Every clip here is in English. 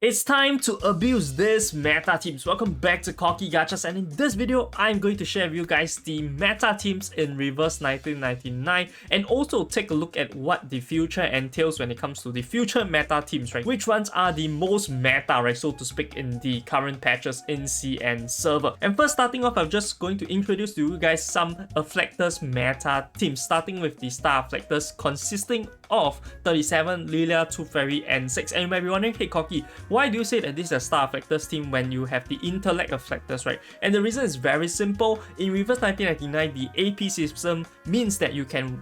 It's time to abuse this meta teams. Welcome back to Cocky Gachas, and in this video, I'm going to share with you guys the meta teams in Reverse 1999 and also take a look at what the future entails when it comes to the future meta teams, right? Which ones are the most meta, right, so to speak, in the current patches in CN server. And first, starting off, I'm just going to introduce to you guys some Afflectors meta teams, starting with the Star Afflectors consisting of 37, Lilia, 2 Fairy, and 6. And you might be wondering, hey Cocky, why do you say that this is a Star Afflectors team when you have the Intellect Afflectors, right? And the reason is very simple. In Reverse 1999, the AP system means that you can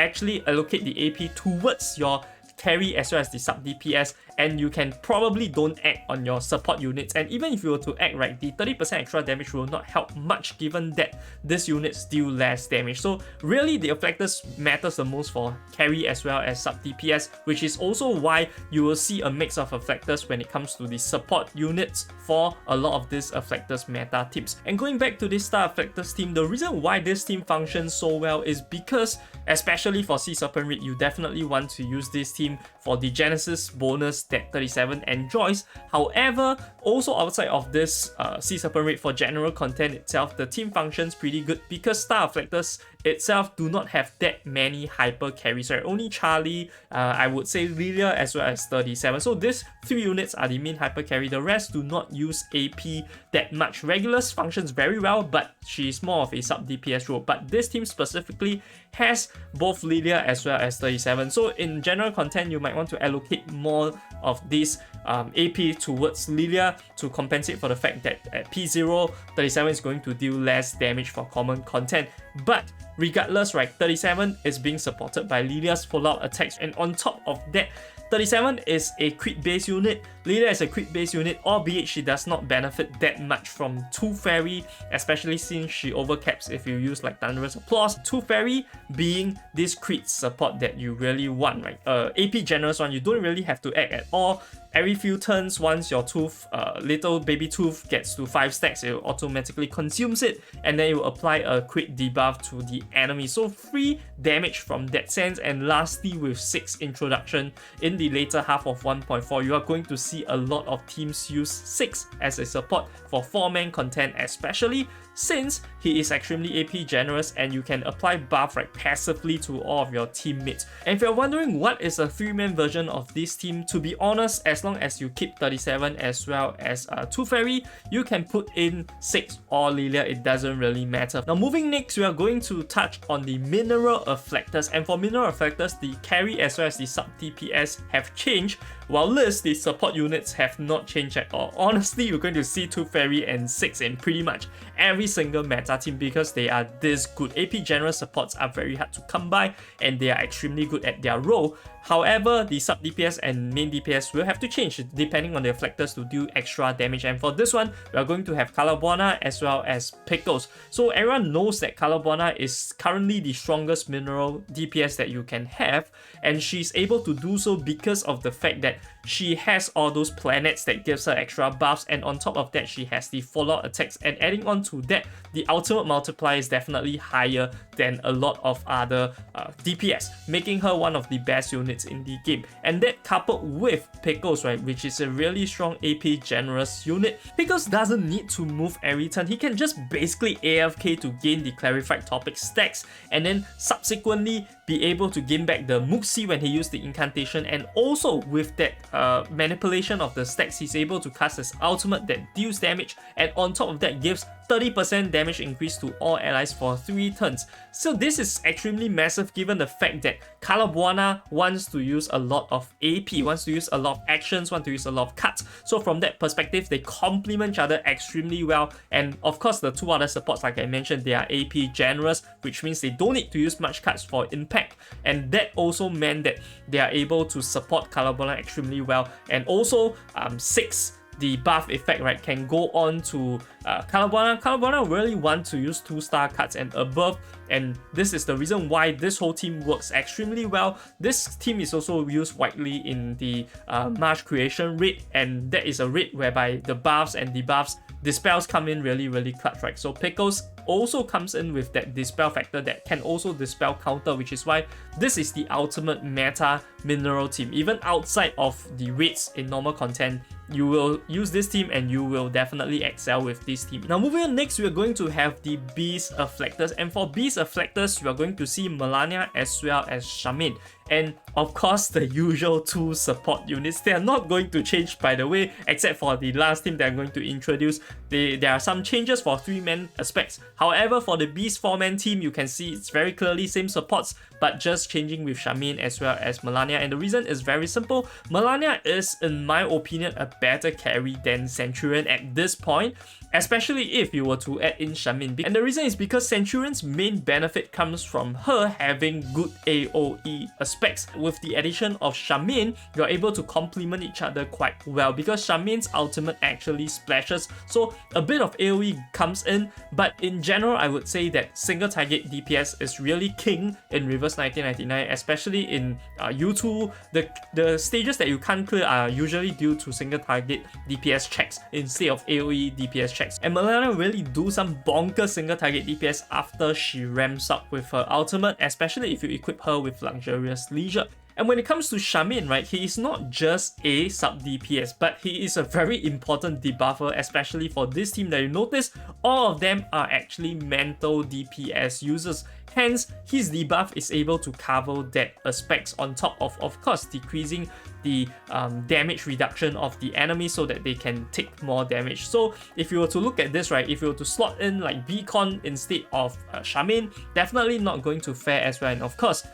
actually allocate the AP towards your carry as well as the sub DPS, and you can probably don't act on your support units. And even if you were to act, right, the 30% extra damage will not help much given that this units deal less damage. So really the Afflectors matters the most for carry as well as sub DPS, which is also why you will see a mix of Afflectors when it comes to the support units for a lot of these Afflectors meta teams. And going back to this Star Afflectors team, the reason why this team functions so well is because, especially for Sea Serpent Raid, you definitely want to use this team for the Genesis bonus that 37 enjoys. However, also outside of this Sea Serpent Raid, for general content itself, the team functions pretty good because Star Afflectors itself do not have that many hyper carries, right? Only Charlie, I would say Lilia as well as 37. So these 3 units are the main hyper carry. The rest do not use AP that much. Regulus functions very well, but she's more of a sub DPS role. But this team specifically has both Lilia as well as 37. So in general content, you might want to allocate more of this AP towards Lilia to compensate for the fact that at P0, 37 is going to deal less damage for common content. But regardless, right, 37 is being supported by Lilia's follow-up attacks, and on top of that, 37 is a crit based unit, Lilia is a crit based unit, albeit she does not benefit that much from 2 Fairy, especially since she overcaps if you use like Thunderous Applause. 2 Fairy being this crit support that you really want, right? AP generous one, you don't really have to act at all. Every few turns, once your tooth, little baby tooth gets to 5 stacks, it automatically consumes it, and then it will apply a crit debuff to the enemy. So free damage from that sense. And lastly, with 6 introduction in the later half of 1.4, you are going to see a lot of teams use 6 as a support for 4-man content, especially since he is extremely AP generous and you can apply buff, right, passively to all of your teammates. And if you're wondering what is a 3-man version of this team, to be honest, as long as you keep 37 as well as 2 Fairy, you can put in 6 or Lilia, it doesn't really matter. Now moving next, we are going to touch on the Mineral Afflectors. And for Mineral Afflectors, the carry as well as the sub DPS have changed, while the support units have not changed at all. Honestly, you're going to see 2 Fairy and 6 in pretty much every single meta team because they are this good. AP general supports are very hard to come by and they are extremely good at their role. However, the sub DPS and main DPS will have to change depending on the Afflectors to do extra damage. And for this one, we are going to have Calabuana as well as Pickles. So everyone knows that Calabuana is currently the strongest mineral DPS that you can have, and she's able to do so because of the fact that she has all those planets that gives her extra buffs, and on top of that, she has the follow-up attacks. And adding on to that, the ultimate multiplier is definitely higher than a lot of other DPS, making her one of the best units in the game. And that coupled with Pickles, right, which is a really strong AP generous unit. Pickles doesn't need to move every turn. He can just basically AFK to gain the clarified topic stacks, and then subsequently be able to gain back the Muxi when he used the incantation. And also with that manipulation of the stacks, he's able to cast his ultimate that deals damage, and on top of that gives 30% damage increase to all allies for 3 turns. So this is extremely massive given the fact that Calabuana wants to use a lot of AP, wants to use a lot of actions, wants to use a lot of cuts. So from that perspective, they complement each other extremely well. And of course, the 2 other supports, like I mentioned, they are AP generous, which means they don't need to use much cuts for impact. And that also meant that they are able to support Calabuana extremely well. And also 6, the buff effect, right, can go on to Calabuana. Calabuana really want to use 2-star cards and above, and this is the reason why this whole team works extremely well. This team is also used widely in the March creation raid, and that is a raid whereby the buffs and debuffs, dispels come in really clutch, right? So Pickles also comes in with that dispel factor that can also dispel counter, which is why this is the ultimate meta mineral team. Even outside of the raids in normal content, you will use this team and you will definitely excel with this team. Now moving on, next we are going to have the Beast Afflictors, and for Beast Afflictors we are going to see Melania as well as Charmaine. And of course, the usual 2 support units. They are not going to change, by the way, except for the last team that I'm going to introduce. There are some changes for 3-man aspects. However, for the Beast 4-man team, you can see it's very clearly same supports, but just changing with Charmaine as well as Melania. And the reason is very simple. Melania is, in my opinion, a better carry than Centurion at this point, especially if you were to add in Charmaine. And the reason is because Centurion's main benefit comes from her having good AoE aspects. With the addition of Charmaine, you're able to complement each other quite well because Charmaine's ultimate actually splashes, so a bit of AoE comes in, but in general I would say that single target DPS is really king in Reverse 1999, especially in U2. The stages that you can't clear are usually due to single target DPS checks instead of AoE DPS checks, and Melania really do some bonkers single target DPS after she ramps up with her ultimate, especially if you equip her with Luxurious Leisure. And when it comes to Charmaine, right, he is not just a sub DPS, but he is a very important debuffer, especially for this team that you notice, all of them are actually mental DPS users. Hence, his debuff is able to cover that aspects on top of course, decreasing the damage reduction of the enemy so that they can take more damage. So if you were to look at this, right, if you were to slot in like Beacon instead of Charmaine, definitely not going to fare as well. And of course,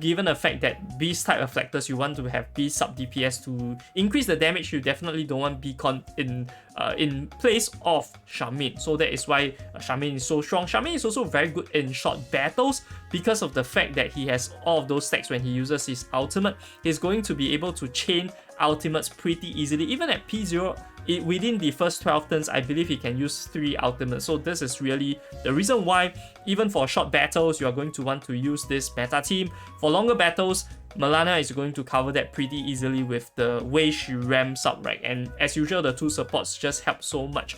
given the fact that Beast type Afflictors, you want to have Beast sub DPS to increase the damage, you definitely don't want Beacon in place of Charmaine. So that is why Charmaine is so strong. Charmaine is also very good in short battles because of the fact that he has all of those stacks when he uses his ultimate. He's going to be able to chain ultimates pretty easily. Even at P0, within the first 12 turns, I believe he can use 3 ultimates. So this is really the reason why, even for short battles, you are going to want to use this meta team. For longer battles, Melania is going to cover that pretty easily with the way she ramps up, right? And as usual, the 2 supports just help so much.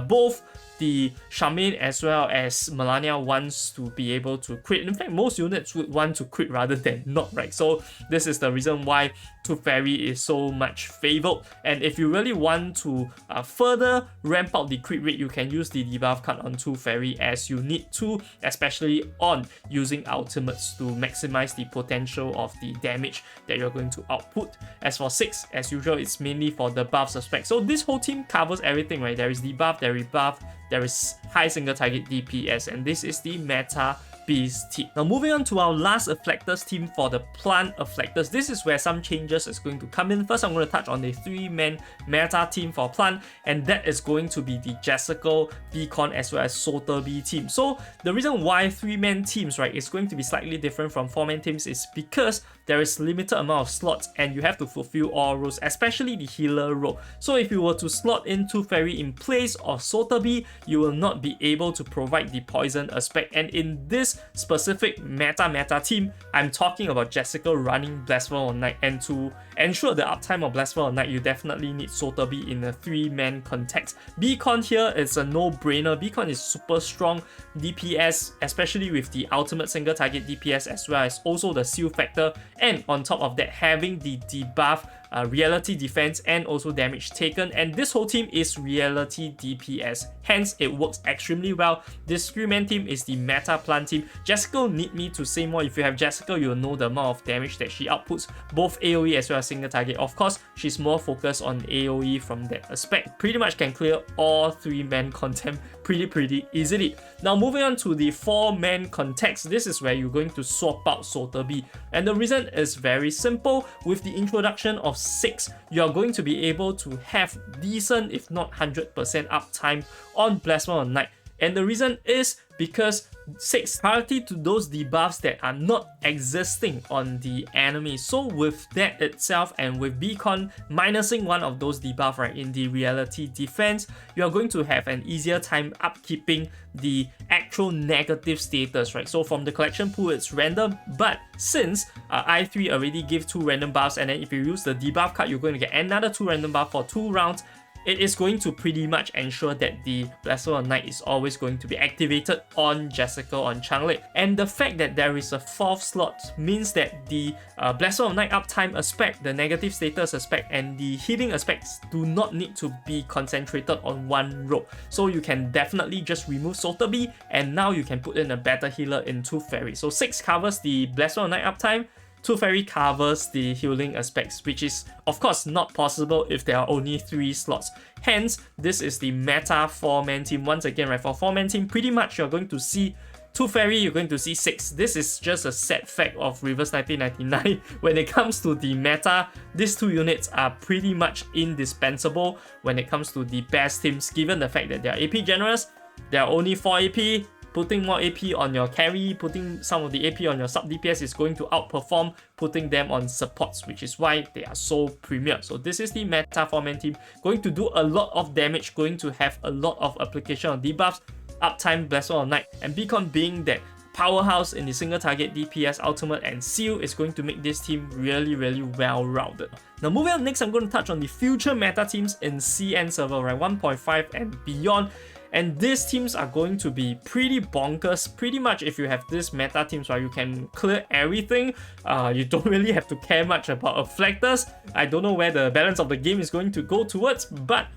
Both the Charmaine as well as Melania wants to be able to crit. In fact, most units would want to crit rather than not, right? So this is the reason why Tooth Fairy is so much favored. And if you really want to further ramp up the crit rate, you can use the debuff card on Tooth Fairy as you need to, especially on using ultimates to maximize the potential of the damage that you're going to output. As for 6, as usual, it's mainly for the buffs aspect. So this whole team covers everything, right? There is debuff, there is buff, there is high single target DPS, and this is the meta Beast team. Now moving on to our last Afflictors team for the Plant Afflictors. This is where some changes is going to come in. First, I'm going to touch on the 3-man meta team for Plant, and that is going to be the Jessical, Beacon as well as Sotheby team. So the reason why 3-man teams, right, is going to be slightly different from 4-man teams is because there is limited amount of slots and you have to fulfill all roles, especially the healer role. So if you were to slot in Tooth Fairy in place of Sotheby, you will not be able to provide the poison aspect. And in this specific meta team, I'm talking about Jessica running Blasphemous on Night, and to ensure the uptime of Blasphemous on Night, you definitely need Sotheby in a 3-man context. Beacon here is a no-brainer. Beacon is super strong DPS, especially with the ultimate single target DPS as well as also the seal factor, and on top of that having the debuff reality defense and also damage taken, and this whole team is reality DPS, hence it works extremely well. This 3-man team is the meta Plant team. Jessica need me to say more. If you have Jessica, you'll know the amount of damage that she outputs, both AoE as well as single target. Of course, she's more focused on AoE from that aspect. Pretty much can clear all 3-man content pretty easily. Now moving on to the 4-man context, this is where you're going to swap out Sotheby, and the reason is very simple. With the introduction of 6, you're going to be able to have decent, if not 100% uptime on Blasphemous Night. And the reason is because 6 priority to those debuffs that are not existing on the enemy. So with that itself, and with Beacon minusing one of those debuffs, right, in the reality defense, you are going to have an easier time upkeeping the actual negative status, right? So from the collection pool, it's random, but since I3 already give 2 random buffs, and then if you use the debuff card, you're going to get another 2 random buff for 2 rounds. it is going to pretty much ensure that the Blessed Knight is always going to be activated on Jessica on Chang'e. And the fact that there is a 4th slot means that the Blessed Knight uptime aspect, the negative status aspect, and the healing aspects do not need to be concentrated on one row. So you can definitely just remove Sotheby, and now you can put in a better healer in Tooth Fairy. So 6 covers the Blessed Knight uptime, Tooth Fairy covers the healing aspects, which is of course not possible if there are only 3 slots. Hence, this is the meta 4-man team. Once again, right, for 4-man team, pretty much you're going to see Tooth Fairy, you're going to see 6. This is just a set fact of Reverse 1999. When it comes to the meta, these 2 units are pretty much indispensable when it comes to the best teams, given the fact that they are AP generous, they are only 4 AP. Putting more AP on your carry, putting some of the AP on your sub DPS is going to outperform putting them on supports, which is why they are so premier. So this is the meta 4-man team, going to do a lot of damage, going to have a lot of application of debuffs, uptime, Blessed Knight, and Beacon being that powerhouse in the single target DPS, ultimate, and seal is going to make this team really well-rounded. Now moving on, next I'm going to touch on the future meta teams in CN server, right, 1.5 and beyond. And these teams are going to be pretty bonkers. Pretty much if you have this meta teams, right, you can clear everything. You don't really have to care much about Afflictors. I don't know where the balance of the game is going to go towards, but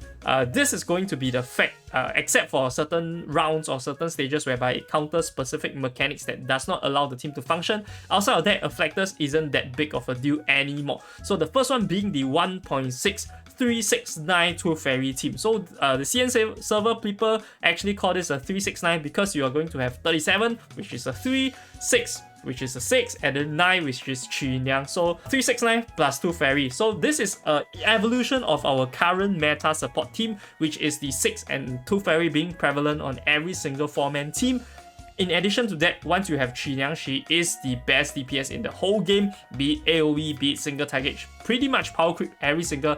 this is going to be the fact, except for certain rounds or certain stages whereby it counters specific mechanics that does not allow the team to function. Outside of that, Afflictors isn't that big of a deal anymore. So the first one being the 1.6 369 Tooth Fairy team. So the CN server people actually call this a 369 because you are going to have 37, which is a 3, 6, which is a 6, and then 9, which is Qiniang. So 369 plus Tooth Fairy. So this is an evolution of our current meta support team, which is the 6 and Tooth Fairy being prevalent on every single 4-man team. In addition to that, once you have Qiniang, she is the best DPS in the whole game, be it AoE, be it single target, pretty much power creep every single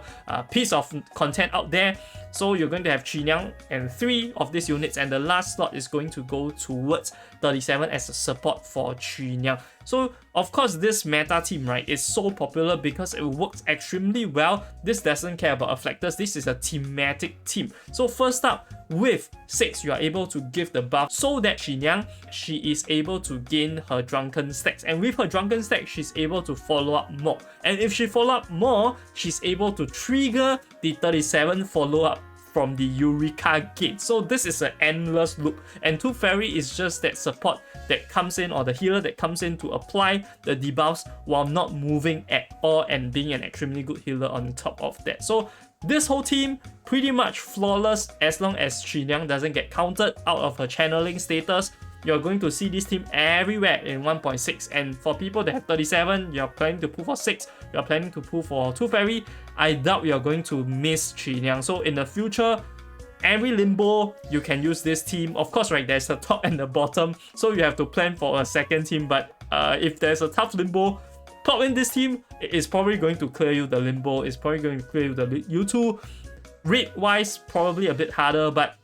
piece of content out there. So you're going to have Qiniang and 3 of these units, and the last slot is going to go towards 37 as a support for Qiniang. So of course this meta team, right, is so popular because it works extremely well. This doesn't care about Afflictors, this is a thematic team. So first up, with 6, you are able to give the buff so that Qiniang, she is able to gain her Drunken Stacks, and with her Drunken Stack, she's able to follow up more. And if she follow up more, she's able to trigger the 37 follow up from the Eureka Gate. So this is an endless loop, and Tooth Fairy is just that support that comes in, or the healer that comes in to apply the debuffs while not moving at all and being an extremely good healer on top of that. So this whole team pretty much flawless as long as Qiniang doesn't get counted out of her channeling status. You're going to see this team everywhere in 1.6, and for people that have 37, you're planning to pull for 6, you're planning to pull for Tooth Fairy, I doubt you're going to miss Qiniang. So in the future, every limbo, you can use this team. Of course, right, there's the top and the bottom, so you have to plan for a second team, but if there's a tough limbo, pop in this team. It's probably going to clear you the limbo, it's probably going to clear you the U2. Rate-wise, probably a bit harder, but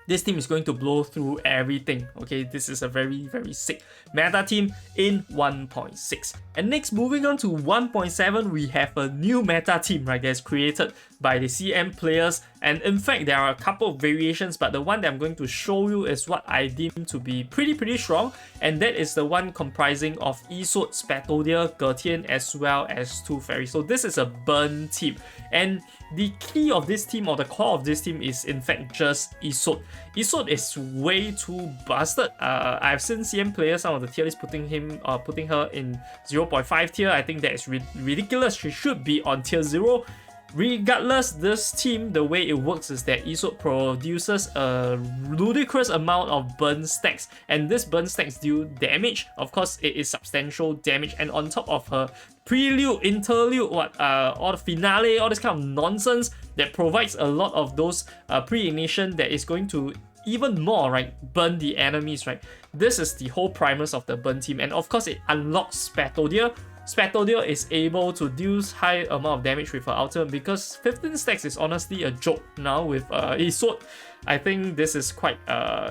this team is going to blow through everything. Okay, this is a very sick meta team in 1.6. And next, moving on to 1.7, we have a new meta team, right, that's created by the CM players. And in fact, there are a couple of variations, but the one that I'm going to show you is what I deem to be pretty strong, and that is the one comprising of Yisod, Spatodia, Gertian, as well as Tooth Fairy. So this is a burn team, and the key of this team, or the core of this team, is in fact just Yisod. Yisod is way too busted. I've seen CM players, some of the tier lists putting her in 0.5 tier. I think that is ridiculous. She should be on tier 0. Regardless, this team, the way it works is that Yisod produces a ludicrous amount of burn stacks, and this burn stacks deal damage. Of course, it is substantial damage, and on top of her prelude, interlude, all the finale, all this kind of nonsense that provides a lot of those pre-ignition that is going to even more, right, burn the enemies, right. This is the whole premise of the burn team, and of course it unlocks Spatodia. Spatodia is able to deal high amount of damage with her ultimate, because 15 stacks is honestly a joke now with Yisod. I think this is quite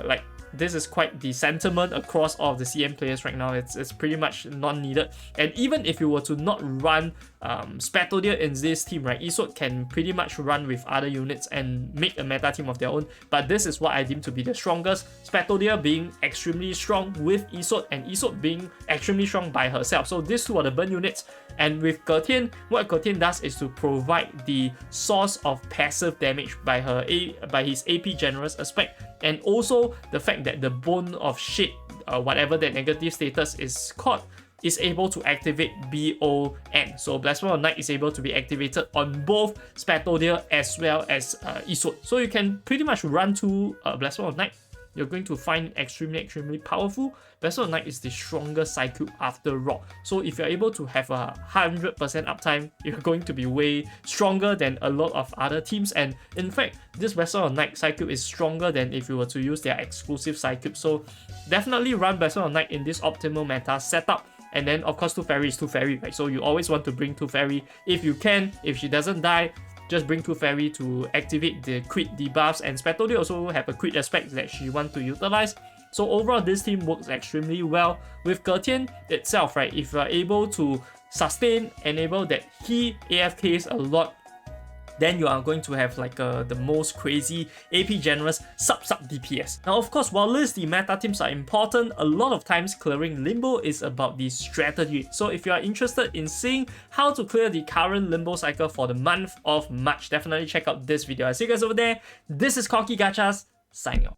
like this is quite the sentiment across all of the CM players right now. It's pretty much non-needed. And even if you were to not run Spatodia in this team, right, Isot can pretty much run with other units and make a meta team of their own. But this is what I deem to be the strongest. Spatodia being extremely strong with Isot, and Isot being extremely strong by herself. So these two are the burn units. And with Gertian, what Gertian does is to provide the source of passive damage by his AP generous aspect, and also the fact that the bone of shit, whatever that negative status is called, is able to activate BON. So Blasphemy of Night is able to be activated on both Spatodia as well as Isot. So you can pretty much run to Blasphemy of Night. You're going to find extremely powerful. Blasphemy of Night is the strongest Psycube after Rock. So if you're able to have a 100% uptime, you're going to be way stronger than a lot of other teams. And in fact, this Blasphemy of Night Psycube is stronger than if you were to use their exclusive Psycube. So definitely run Blasphemy of Night in this optimal meta setup. And then of course 2 Fairy is 2 Fairy, right? So you always want to bring 2 Fairy if you can. If she doesn't die, just bring 2 Fairy to activate the crit debuffs, and Spatodia also have a crit aspect that she wants to utilize. So overall, this team works extremely well. With Gertian itself, right, if you are able to sustain, enable that he AFKs a lot, then you are going to have like the most crazy AP generous sub DPS. Now of course, while the meta teams are important, a lot of times clearing Limbo is about the strategy. So if you are interested in seeing how to clear the current Limbo cycle for the month of March, definitely check out this video. I'll see you guys over there. This is Corky Gachas, signing off.